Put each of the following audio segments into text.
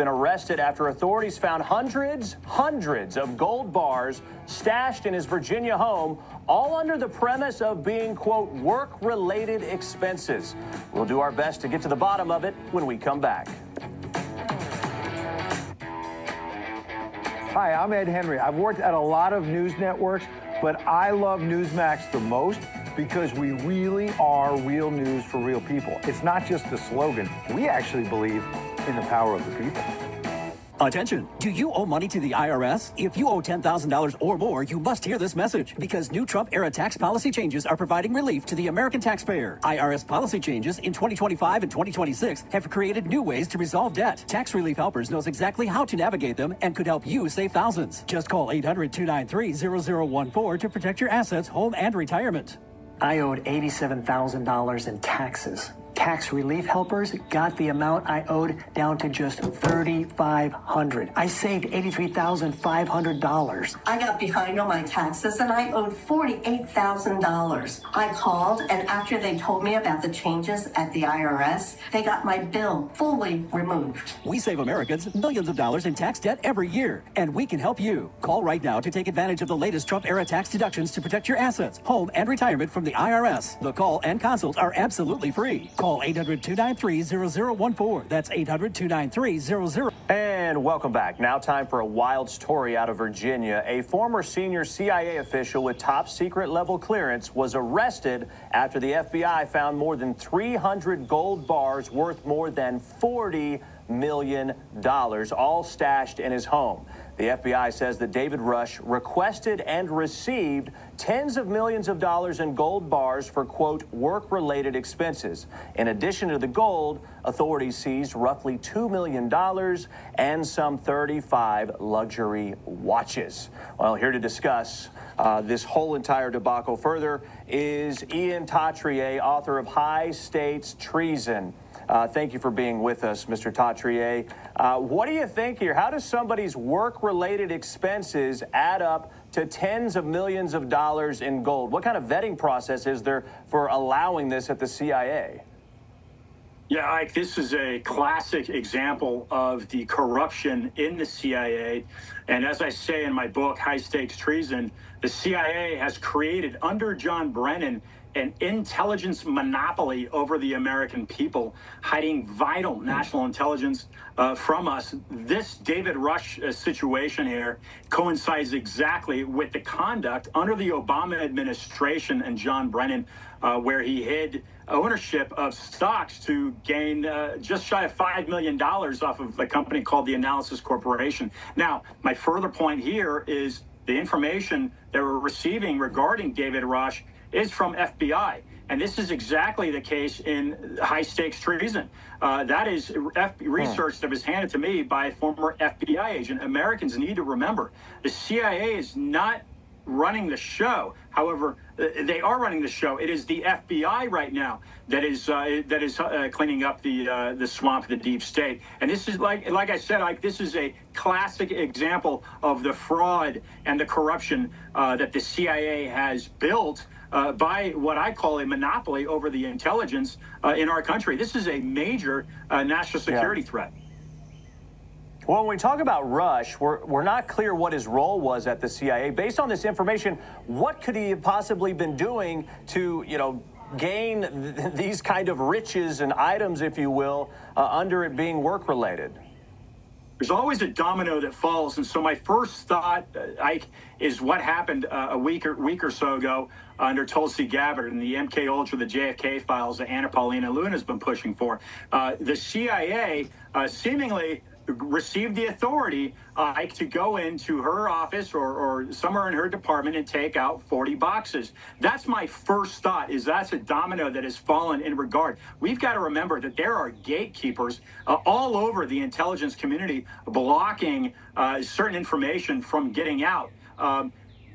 Been arrested after authorities found hundreds of gold bars stashed in his Virginia home, all under the premise of being, quote, work-related expenses. We'll do our best to get to the bottom of it when we come back. Hi, I'm Ed Henry. I've worked at a lot of news networks, but I love Newsmax the most because we really are real news for real people. It's not just a slogan. We actually believe in the power of the people. Attention, do you owe money to the IRS? If you owe $10,000 or more, you must hear this message because new Trump-era tax policy changes are providing relief to the American taxpayer. IRS policy changes in 2025 and 2026 have created new ways to resolve debt. Tax Relief Helpers knows exactly how to navigate them and could help you save thousands. Just call 800-293-0014 to protect your assets, home, and retirement. I owed $87,000 in taxes. Tax Relief Helpers got the amount I owed down to just $3,500. I saved $83,500. I got behind on my taxes and I owed $48,000. I called, and after they told me about the changes at the IRS, they got my bill fully removed. We save Americans millions of dollars in tax debt every year, and we can help you. Call right now to take advantage of the latest Trump-era tax deductions to protect your assets, home, and retirement from the IRS. The call and consult are absolutely free. Call 800-293-0014. That's 800-293-00. And welcome back. Now time for a wild story out of Virginia. A former senior CIA official with top secret level clearance was arrested after the FBI found more than 300 gold bars worth more than $40 million, all stashed in his home. The FBI says that David Rush requested and received tens of millions of dollars in gold bars for, quote, work-related expenses. In addition to the gold, authorities seized roughly $2 million and some 35 luxury watches. Well, here to discuss this whole entire debacle further is Ian Tatrier, author of High Stakes Treason. Thank you for being with us, Mr. Tatrier. What do you think here? How does somebody's work-related expenses add up to tens of millions of dollars in gold? What kind of vetting process is there for allowing this at the CIA? Yeah, Ike, this is a classic example of the corruption in the CIA. And as I say in my book, High Stakes Treason, the CIA has created under John Brennan an intelligence monopoly over the American people, hiding vital national intelligence from us. This David Rush situation here coincides exactly with the conduct under the Obama administration and John Brennan, where he hid ownership of stocks to gain just shy of $5 million off of a company called the Analysis Corporation. Now, my further point here is the information that we're receiving regarding David Rush is from FBI. And this is exactly the case in high stakes treason. That is research that was handed to me by a former FBI agent. Americans need to remember the CIA is not running the show. However, they are running the show. It is the FBI right now that is cleaning up the swamp of the deep state. And this is like I said, this is a classic example of the fraud and the corruption that the CIA has built by what I call a monopoly over the intelligence in our country. This is a major national security threat. Well, when we talk about Rush, we're not clear what his role was at the CIA. Based on this information, what could he have possibly been doing to, gain these kind of riches and items, if you will, under it being work-related? There's always a domino that falls, and so my first thought, Ike, is what happened a week or so ago under Tulsi Gabbard and the MK Ultra, the JFK files that Anna Paulina Luna has been pushing for. The CIA seemingly received the authority to go into her office or somewhere in her department and take out 40 boxes. That's my first thought, is that's a domino that has fallen in regard. We've got to remember that there are gatekeepers all over the intelligence community blocking certain information from getting out.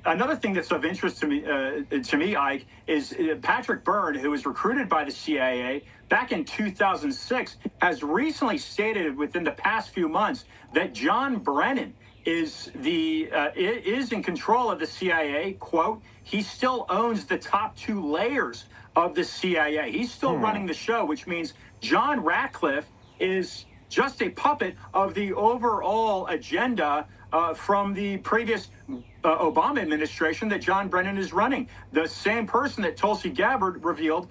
Another thing that's of interest to me, Ike, is Patrick Byrne, who was recruited by the CIA back in 2006, has recently stated within the past few months that John Brennan is in control of the CIA. Quote, he still owns the top 2 layers of the CIA. He's still running the show, which means John Ratcliffe is just a puppet of the overall agenda from the previous Obama administration that John Brennan is running. The same person that Tulsi Gabbard revealed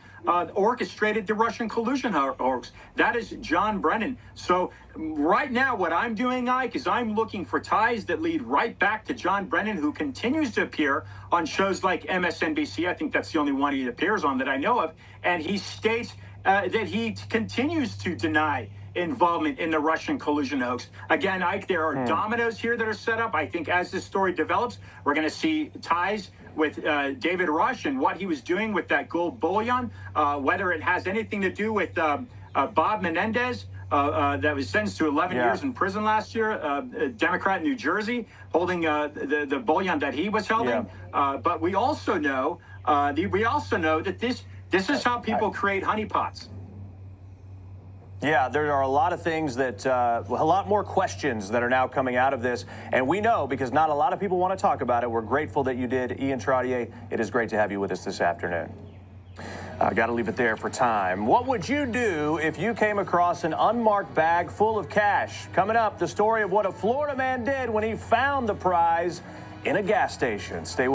orchestrated the Russian collusion hoax. That is John Brennan. So right now, what I'm doing, Ike, is I'm looking for ties that lead right back to John Brennan, who continues to appear on shows like MSNBC. I think that's the only one he appears on that I know of. And he states that he continues to deny involvement in the Russian collusion hoax. Again, Ike, there are dominoes here that are set up. I think as this story develops, we're going to see ties with David Rush and what he was doing with that gold bullion, whether it has anything to do with Bob Menendez, that was sentenced to 11 years in prison last year, a Democrat in New Jersey, holding the bullion that he was holding. But we also know that this is how people create honeypots. Yeah, there are a lot of things that, a lot more questions that are now coming out of this. And we know, because not a lot of people want to talk about it, we're grateful that you did. Ian Trottier, it is great to have you with us this afternoon. Got to leave it there for time. What would you do if you came across an unmarked bag full of cash? Coming up, the story of what a Florida man did when he found the prize in a gas station. Stay with us.